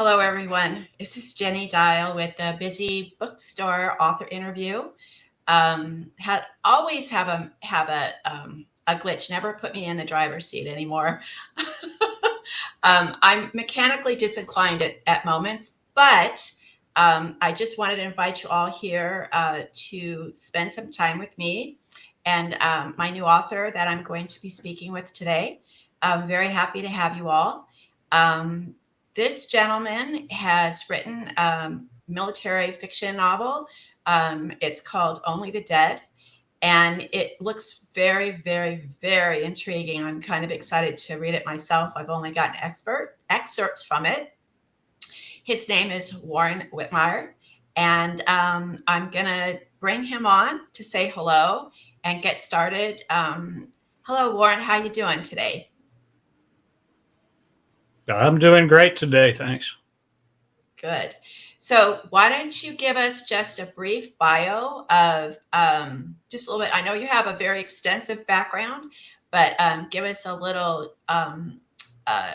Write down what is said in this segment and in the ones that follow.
Hello, everyone. This is Jenny Dial with the Busy Bookstore author interview. Had always have a glitch. Never put me in the driver's seat anymore. I'm mechanically disinclined at moments, but I just wanted to invite you all here to spend some time with me and my new author that I'm going to be speaking with today. I'm very happy to have you all. Um, this gentleman has written a military fiction novel. It's called Only the Dead, and it looks very, very, very intriguing. I'm kind of excited to read it myself. I've only gotten excerpts from it. His name is Warren Whitmer, and I'm going to bring him on to say hello and get started. Hello, Warren. How you doing today? I'm doing great today, thanks. Good. So why don't you give us just a brief bio of just a little bit? I know you have a very extensive background, but give us a little uh,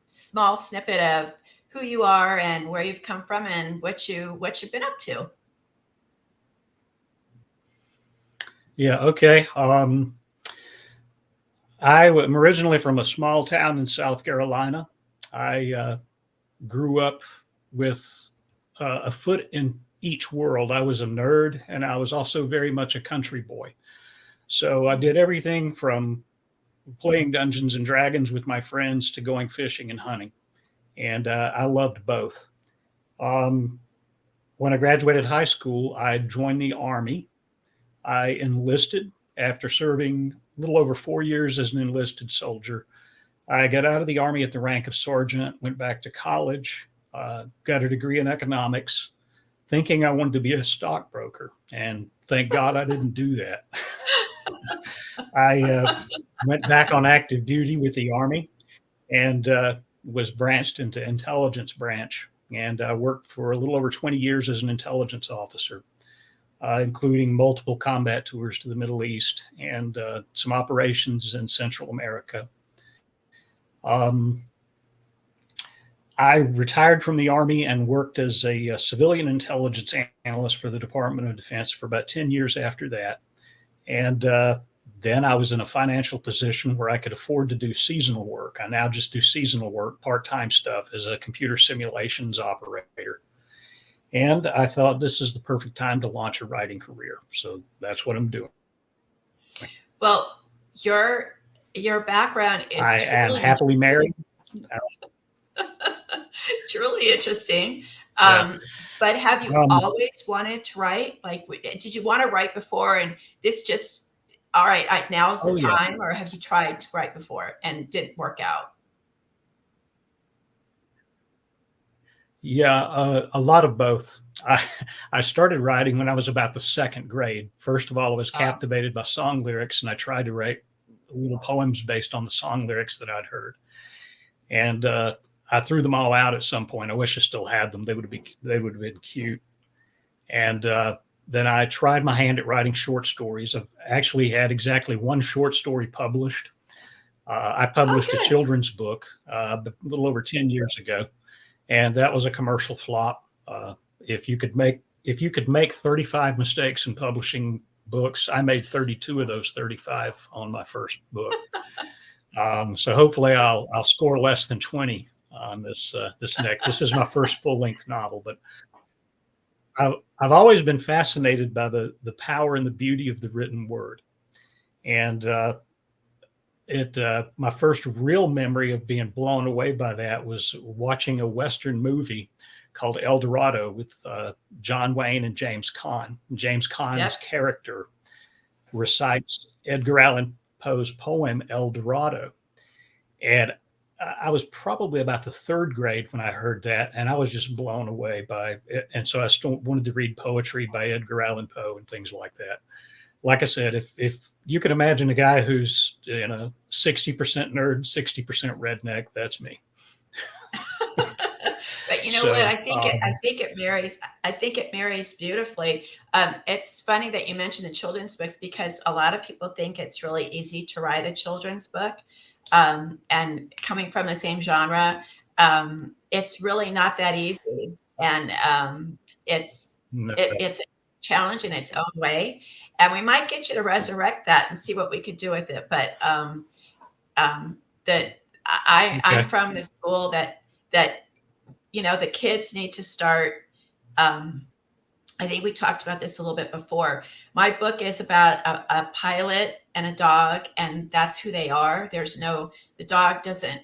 small snippet of who you are and where you've come from and what you've been up to. Yeah, okay. I am originally from a small town in South Carolina. I grew up with a foot in each world. I was a nerd and I was also very much a country boy. So I did everything from playing Dungeons and Dragons with my friends to going fishing and hunting. And I loved both. Um, when I graduated high school, I joined the Army. I enlisted after serving a little over 4 years as an enlisted soldier. I got out of the Army at the rank of sergeant, went back to college, got a degree in economics, thinking I wanted to be a stockbroker. And thank God I didn't do that. I went back on active duty with the Army and was branched into intelligence branch. And I worked for a little over 20 years as an intelligence officer, including multiple combat tours to the Middle East and some operations in Central America. Um, I retired from the Army and worked as a civilian intelligence analyst for the Department of Defense for about 10 years after that. And then I was in a financial position where I could afford to do seasonal work. I now just do seasonal work, part time stuff as a computer simulations operator. And I thought this is the perfect time to launch a writing career. So that's what I'm doing. Well, your background is I am happily married. truly interesting. Yeah. Um, but have you Um, always wanted to write? Like, did you want to write before, and this just, all right, now is the oh, yeah. time, or have you tried to write before and didn't work out? Yeah, a lot of both. I started writing when I was about the second grade. First of all, I was Um, captivated by song lyrics, and I tried to write little poems based on the song lyrics that I'd heard. And I threw them all out at some point. I wish I still had them. They would have been cute. And then I tried my hand at writing short stories. I've actually had exactly one short story published. I oh, published a good. children's book a little over 10 years ago, and that was a commercial flop. If you could make 35 mistakes in publishing books, I made 32 of those 35 on my first book. So hopefully I'll score less than 20 on this next. This is my first full length novel, but I've always been fascinated by the power and the beauty of the written word. And it my first real memory of being blown away by that was watching a Western movie called El Dorado with John Wayne and James Caan. James Caan's Yep. character recites Edgar Allan Poe's poem El Dorado, and I was probably about the third grade when I heard that, and I was just blown away by it. And so I still wanted to read poetry by Edgar Allan Poe and things like that. Like I said, if you can imagine a guy who's 60% nerd, 60% redneck, that's me. But you know what? So I think it marries beautifully. It's funny that you mentioned the children's books because a lot of people think it's really easy to write a children's book. And coming from the same genre, it's really not that easy, and No. it's a challenge in its own way. And we might get you to resurrect that and see what we could do with it. But that I'm Okay. from the school that the kids need to start. Um, I think we talked about this a little bit before. My book is about a pilot and a dog, and that's who they are. The dog doesn't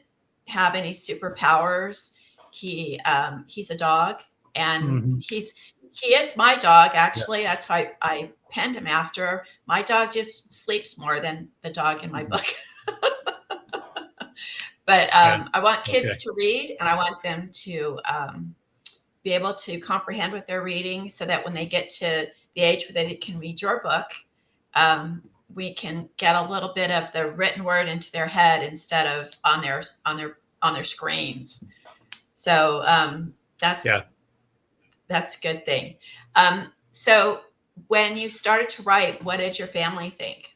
have any superpowers. He's a dog, and Hmm. he is my dog, Yeah. actually. That's why I penned him after. My dog just sleeps more than the dog in my Mhm. book. But Yeah. I want kids Okay. to read, and I want them to be able to comprehend what they're reading, so that when they get to the age where they can read your book, um, we can get a little bit of the written word into their head instead of on their screens. So Yeah. that's a good thing. So when you started to write, what did your family think?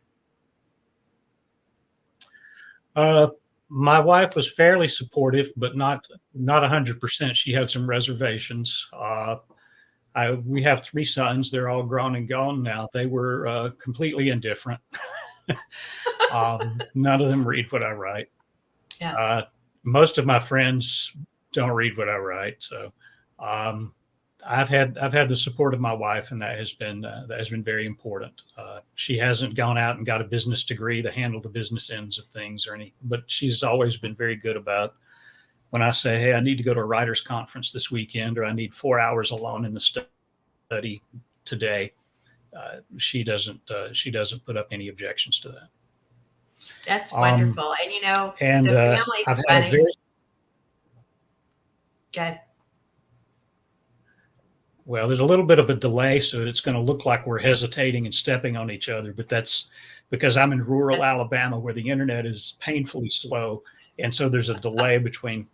Uh, my wife was fairly supportive, but not 100%. She had some reservations. We have three sons. They're all grown and gone now. They were completely indifferent. None of them read what I write. Yeah, Uh, Most of my friends don't read what I write. So um, I've had the support of my wife, and that has been very important. She hasn't gone out and got a business degree to handle the business ends of things or any, but she's always been very good about when I say, "Hey, I need to go to a writers' conference this weekend," or "I need 4 hours alone in the study today." She doesn't put up any objections to that. that's Um, wonderful. And and the family's I've had a funny. very Good. Well, there's a little bit of a delay, so it's going to look like we're hesitating and stepping on each other, but that's because I'm in rural That's Alabama where the internet is painfully slow, and so there's a delay It's a between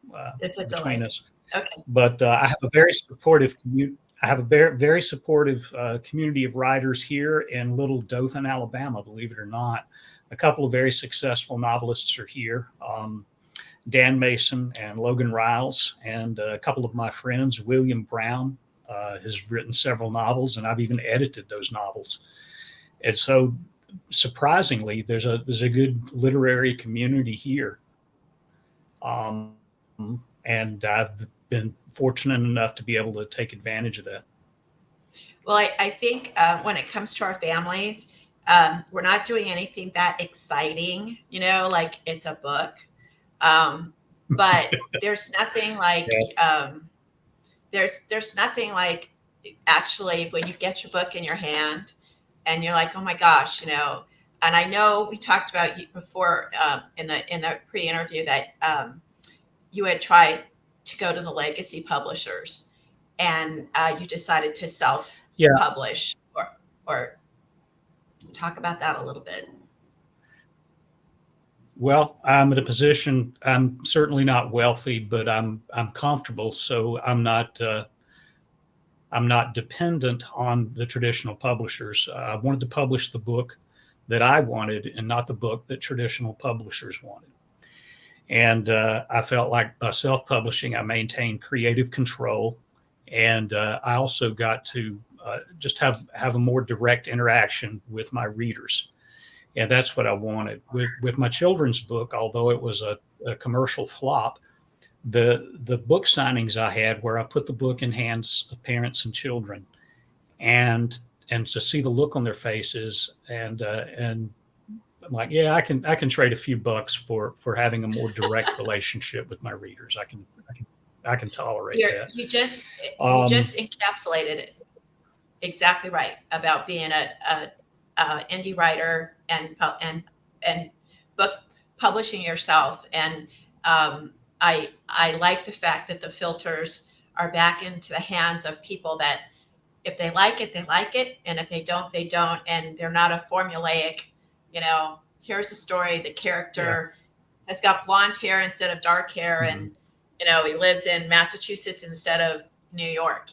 delay. us. Okay. But I have a very supportive community. I have a very supportive community of writers here in Little Dothan, Alabama. Believe it or not, a couple of very successful novelists are here. Dan Mason and Logan Riles, and a couple of my friends. William Brown has written several novels, and I've even edited those novels. And so, surprisingly, there's a good literary community here, um, and I've been fortunate enough to be able to take advantage of that. Well, I think when it comes to our families, we're not doing anything that exciting, like it's a book. Um, but there's nothing like Yeah, there's nothing like actually when you get your book in your hand and you're like, oh my gosh, And I know we talked about you before in the pre-interview that you had tried to go to the legacy publishers, and you decided to yeah. self-publish, or talk about that a little bit. Well, I'm in a position. I'm certainly not wealthy, but I'm comfortable, so I'm not dependent on the traditional publishers. I wanted to publish the book that I wanted and not the book that traditional publishers wanted. And I felt like by self publishing, I maintained creative control. And I also got to just have a more direct interaction with my readers. And that's what I wanted. With my children's book, although it was a commercial flop, the book signings I had where I put the book in hands of parents and children, and to see the look on their faces, and I'm like, yeah, I can trade a few bucks for having a more direct relationship with my readers. I can tolerate that. You Um, just encapsulated it exactly right about being a indie writer and book publishing yourself. And I like the fact that the filters are back into the hands of people that if they like it, they like it, and if they don't, they don't. And they're not a formulaic, here's a story. The yeah. character has got blonde hair instead of dark hair, Mhm. and he lives in Massachusetts instead of New York.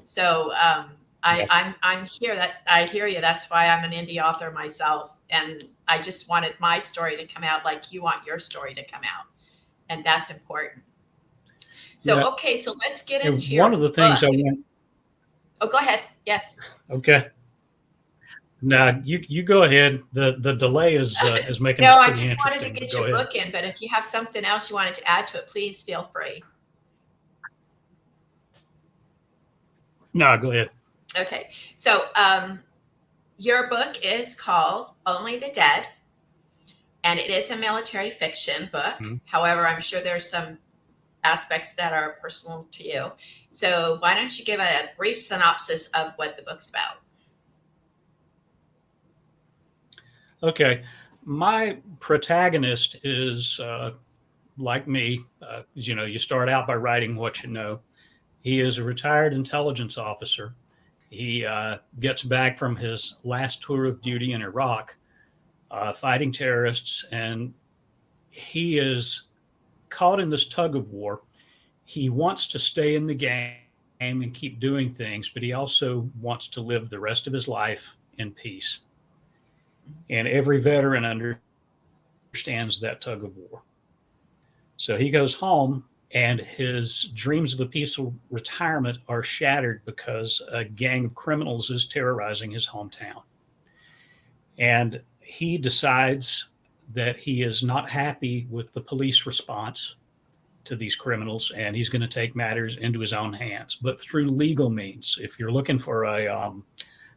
So Yeah. I'm here. That I hear you. That's why I'm an indie author myself, and I just wanted my story to come out like you want your story to come out, and that's important. So, Yeah. okay, so let's get And into one your of the things book. I want, Oh, go ahead. Yes. okay. Now you go ahead. The delay is making No, this I pretty just wanted to interesting, but get go your ahead. book in, but if you have something else you wanted to add to it, please feel free. No, go ahead. Okay. So, your book is called Only the Dead, and it is a military fiction book. Mhm. However, I'm sure there's some aspects that are personal to you. So, why don't you give a brief synopsis of what the book's about? Okay. My protagonist is like me. You start out by writing what you know. He is a retired intelligence officer. He gets back from his last tour of duty in Iraq, fighting terrorists, and he is caught in this tug of war. He wants to stay in the game and keep doing things, but he also wants to live the rest of his life in peace. And every veteran understands that tug of war. So he goes home, and his dreams of a peaceful retirement are shattered because a gang of criminals is terrorizing his hometown. And he decides that he is not happy with the police response to these criminals, and he's going to take matters into his own hands, but through legal means. If you're looking for a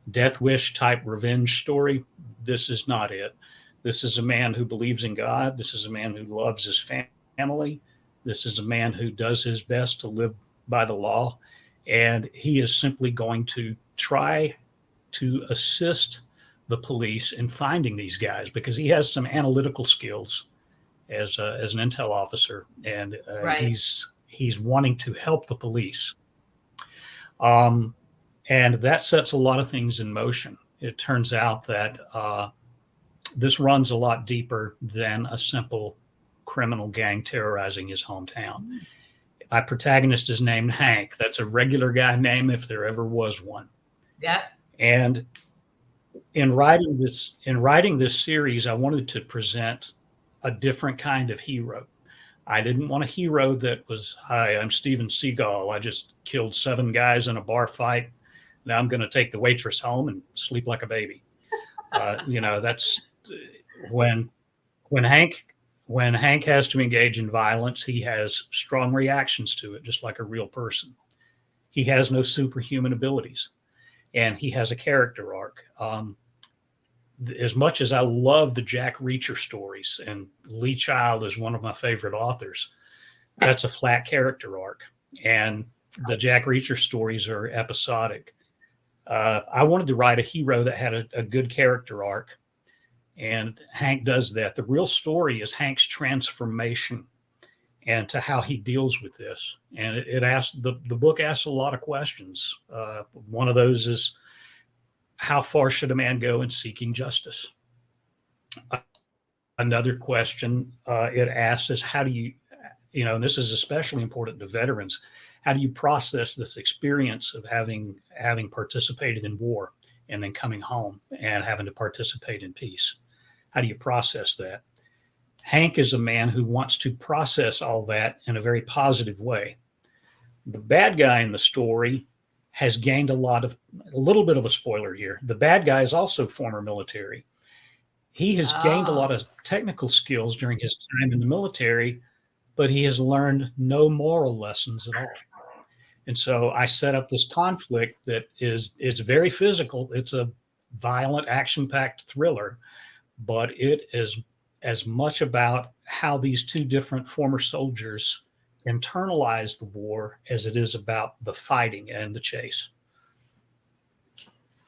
death wish type revenge story, this is not it. This is a man who believes in God. This is a man who loves his family. This is a man who does his best to live by the law. And he is simply going to try to assist the police in finding these guys because he has some analytical skills as an intel officer, and Right. he's wanting to help the police. Um, and that sets a lot of things in motion. It turns out that this runs a lot deeper than a simple criminal gang terrorizing his hometown. My protagonist is named Hank. That's a regular guy name if there ever was one. Yep. And in writing this series, I wanted to present a different kind of hero. I didn't want a hero that was, "Hi, I'm Steven Seagal. I just killed 7 guys in a bar fight. Now I'm going to take the waitress home and sleep like a baby." That's when when Hank when Hank has to engage in violence, he has strong reactions to it, just like a real person. He has no superhuman abilities, and he has a character arc. As much as I love the Jack Reacher stories, and Lee Child is one of my favorite authors, that's a flat character arc. And the Jack Reacher stories are episodic. I wanted to write a hero that had a good character arc, and Hank does that. The real story is Hank's transformation and to how he deals with this. And it asks the book asks a lot of questions. One of those is, how far should a man go in seeking justice? Another question it asks is, how do you, and this is especially important to veterans, how do you process this experience of having participated in war and then coming home and having to participate in peace? How do you process that? Hank is a man who wants to process all that in a very positive way. The bad guy in the story has gained a little bit of a spoiler here. The bad guy is also former military. He has gained a lot Oh, of technical skills during his time in the military, but he has learned no moral lessons at all. And so I set up this conflict that is it's very physical. It's a violent, action-packed thriller, but it is as much about how these two different former soldiers internalize the war as it is about the fighting and the chase.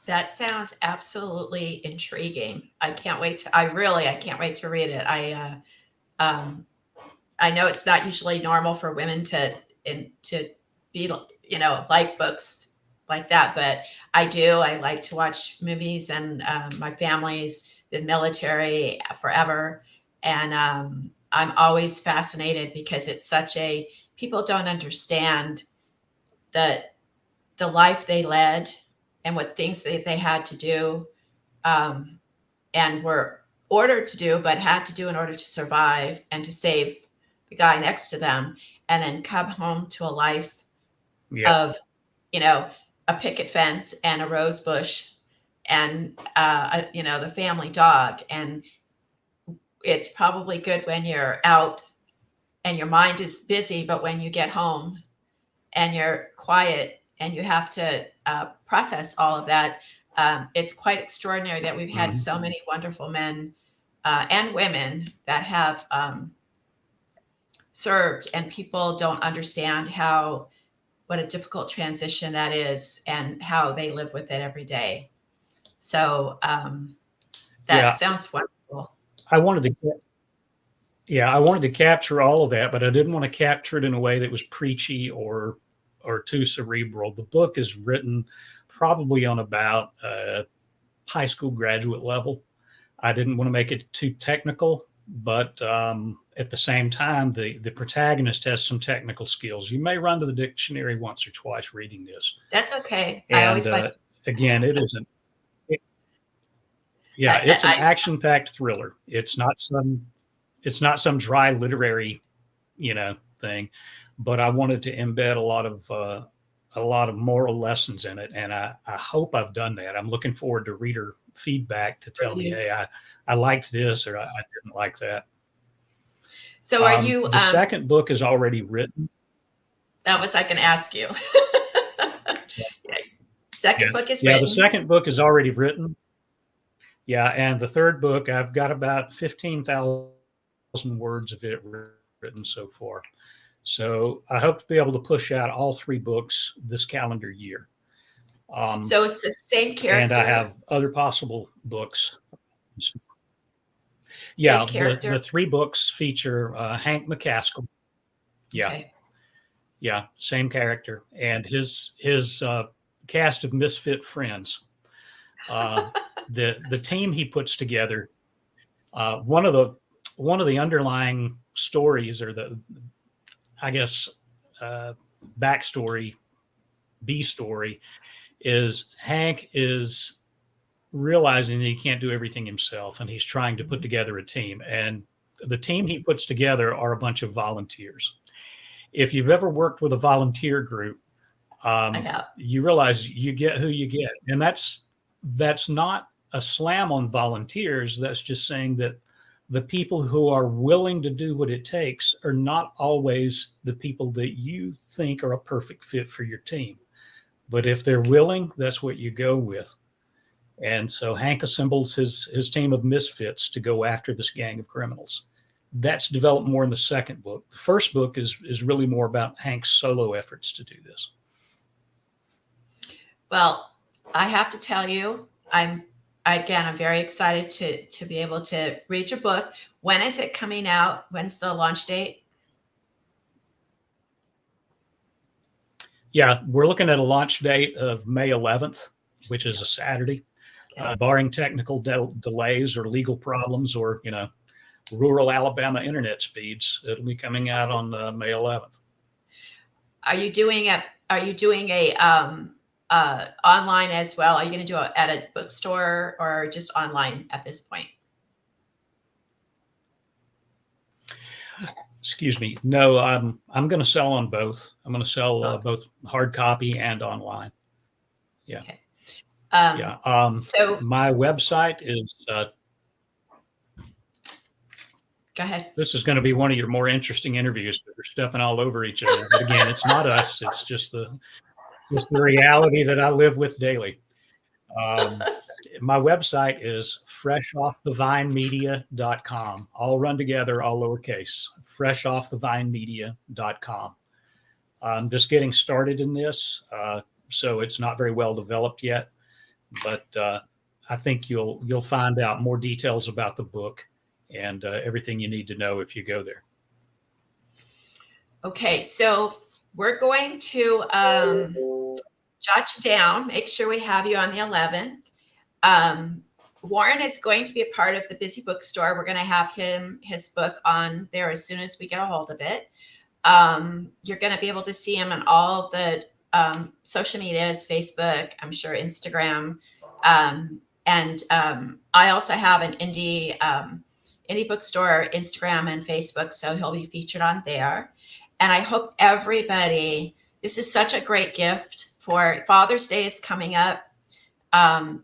that sounds absolutely intriguing. I can't wait to read it. Um, I know it's not usually normal for women to be, like books like that, but I do. I like to watch movies, and my family's been military forever, and I'm always fascinated because it's such a people don't understand the the life they led and what things they had to do, um, and were ordered to do, but had to do in order to survive and to save the guy next to them. and then come home to a life Yeah. of, a picket fence and a rose bush and, the family dog. And it's probably good when you're out and your mind is busy, but when you get home and you're quiet and you have to process all of that, it's quite extraordinary that we've had Mhm. so many wonderful men and women that have served, and people don't understand what a difficult transition that is and how they live with it every day. So that Yeah. sounds wonderful. I wanted to Yeah, I wanted to capture all of that, but I didn't want to capture it in a way that was preachy or too cerebral. The book is written probably on about high school graduate level. I didn't want to make it too technical, but at the same time, the protagonist has some technical skills. You may run to the dictionary once or twice reading this, That's okay. I and always like. again, it isn't. Yeah, I, it's an I, action-packed thriller. It's not some dry literary, thing, but I wanted to embed a lot of moral lessons in it, and I hope I've done that. I'm looking forward to reader feedback to tell me, hey, reviews. I liked this or I didn't like that. So are you? The second book is already written. That was I can ask you. Yeah. Yeah, Second book is yeah. The written. second book is already written. Yeah, and the third book, I've got about 15,000 words of it written so far. So I hope to be able to push out all three books this calendar year. Um, So it's the same and I character. have other possible books. Same Yeah, the character. three books feature Hank McCaskill. Yeah, Okay. yeah, same character, and his cast of misfit friends. Uh, the team he puts together. One of the underlying stories, or the I guess uh, backstory B story, is Hank is realizing that he can't do everything himself, and he's trying to put Mhm. together a team. And the team he puts together are a bunch of volunteers. If you've ever worked with a volunteer group, I have. you realize you get who you get, and that's not a slam on volunteers. That's just saying that the people who are willing to do what it takes are not always the people that you think are a perfect fit for your team. But if they're willing, that's what you go with. And so Hank assembles his team of misfits to go after this gang of criminals. That's developed more in the second book. The first book is really more about Hank's solo efforts to do this. Well, I have to tell you, I'm very excited to be able to read your book. When is it coming out? When's the launch date? Yeah, we're looking at a launch date of May 11th, which is a Saturday. Okay. Barring technical delays or legal problems or rural Alabama internet speeds, it'll be coming out on May 11th. Are you doing a online as well? Are you going to do it at a bookstore or just online at this point? Excuse me. No, I'm going to sell on both. I'm going to sell Oh, both hard copy and online. Yeah, okay. Um, yeah. so My website is. go ahead. This is going to be one of your more interesting interviews because we're stepping all over each other. But again, it's not us. It's just the reality that I live with daily. Um, my website is freshoffthevinemedia.com, all run together, all lowercase, freshoffthevinemedia.com. I'm just getting started in this, so it's not very well developed yet, but I think you'll find out more details about the book and everything you need to know if you go there. Okay, so we're going to jot you down, make sure we have you on the 11th. Warren is going to be a part of the Busy Bookstore. We're going to have his book on there as soon as we get a hold of it. You're going to be able to see him on all of the social medias, Facebook, I'm sure Instagram. And I also have an indie bookstore Instagram and Facebook, so he'll be featured on there. And I hope everybody, this is such a great gift for Father's Day is coming up.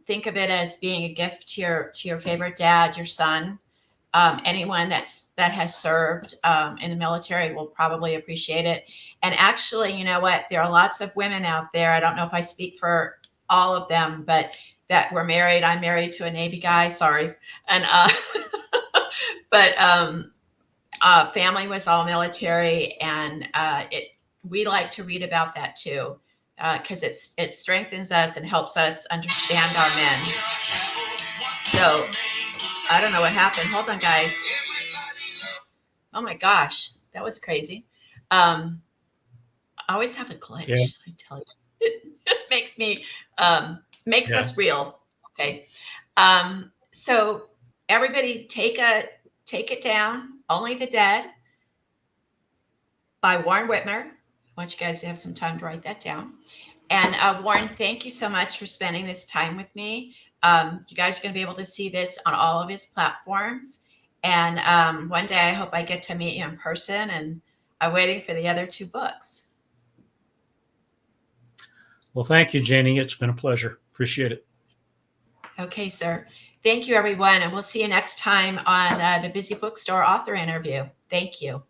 Think of it as being a gift to your favorite dad, your son. Anyone that has served in the military will probably appreciate it. And actually, you know what? There are lots of women out there. I don't know if I speak for all of them, but that were married. I'm married to a Navy guy. Sorry, and but family was all military, and we like to read about that too, because it strengthens us and helps us understand our men. So I don't know what happened. Hold on, guys. Oh my gosh, that was crazy. I always have a glitch. Yeah. I tell you, it makes me makes Yeah. us real. Okay, so everybody take it down. Only the Dead by Warren Whitmer. I want you guys to have some time to write that down. And Warren, thank you so much for spending this time with me. You guys are going to be able to see this on all of his platforms. And one day I hope I get to meet you in person. And I'm waiting for the other 2 books. Well, thank you, Jenny. It's been a pleasure. Appreciate it. Okay, sir. Thank you, everyone. And we'll see you next time on the Busy Bookstore author interview. Thank you.